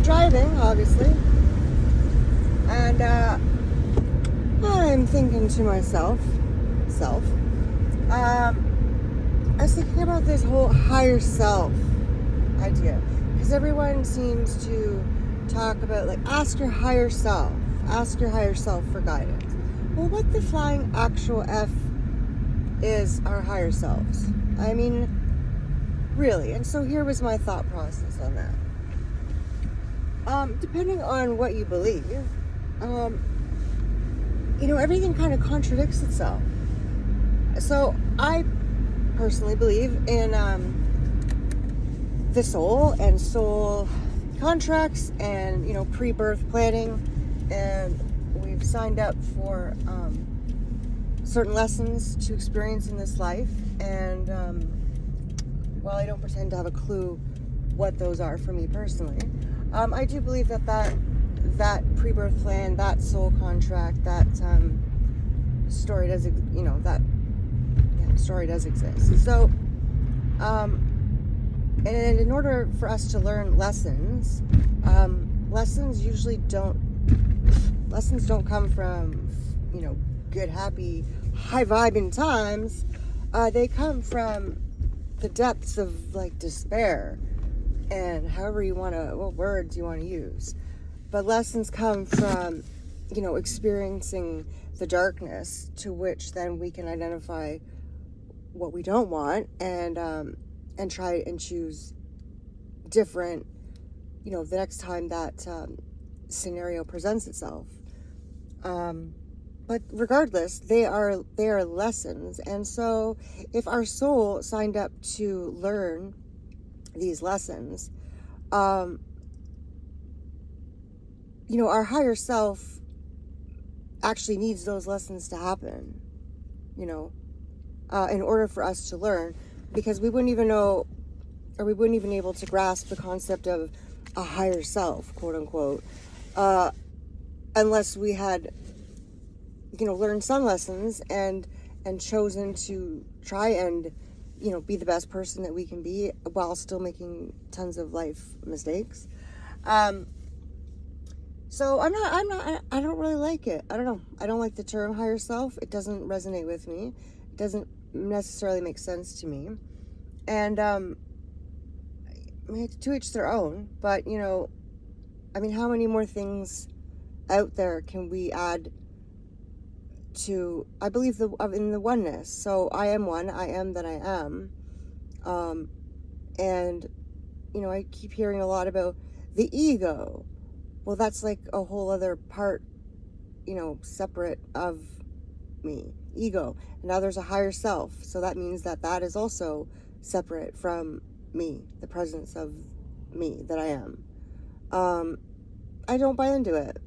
driving, obviously, and I'm thinking to myself, I was thinking about this whole higher self idea, because everyone seems to talk about, like, ask your higher self for guidance. Well, what the flying actual F is our higher selves? I mean, really. And so here was my thought process on that. Depending on what you believe, everything kind of contradicts itself. So I personally believe in the soul and soul contracts and, pre-birth planning, and we've signed up for certain lessons to experience in this life, and while I don't pretend to have a clue what those are for me personally, I do believe that pre-birth plan, that soul contract, that story does, story does exist. So, and in order for us to learn lessons, lessons don't come from, good, happy, high vibing times. They come from the depths of, like, despair, and what words you want to use. But lessons come from, experiencing the darkness, to which then we can identify what we don't want, and try and choose different, the next time that scenario presents itself. But regardless, they are lessons. And so if our soul signed up to learn these lessons, our higher self actually needs those lessons to happen, in order for us to learn, because we wouldn't even know, or we wouldn't even be able to grasp the concept of a higher self, quote unquote, unless we had, learned some lessons and chosen to try and, be the best person that we can be while still making tons of life mistakes. So I don't really like it. I don't know. I don't like the term higher self. It doesn't resonate with me. It doesn't necessarily make sense to me. And, to each their own, but, how many more things out there can we add to, I believe, in the oneness. So I am one, I am that I am. And, I keep hearing a lot about the ego. Well, that's like a whole other part, separate of me, ego. And now there's a higher self. So that means that is also separate from me, the presence of me that I am. I don't buy into it.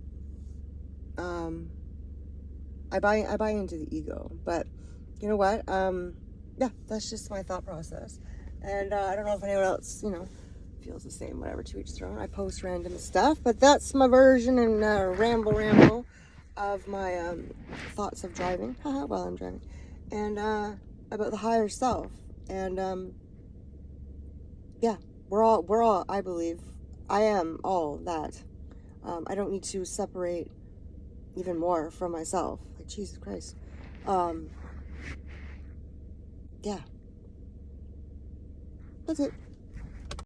I buy into the ego, but you know what? That's just my thought process. And I don't know if anyone else, feels the same. Whatever, to each their own. I post random stuff, but that's my version and ramble of my thoughts of driving while I'm driving, and about the higher self. And we're all, I believe, I am all that. I don't need to separate even more from myself. Like, Jesus Christ. That's it.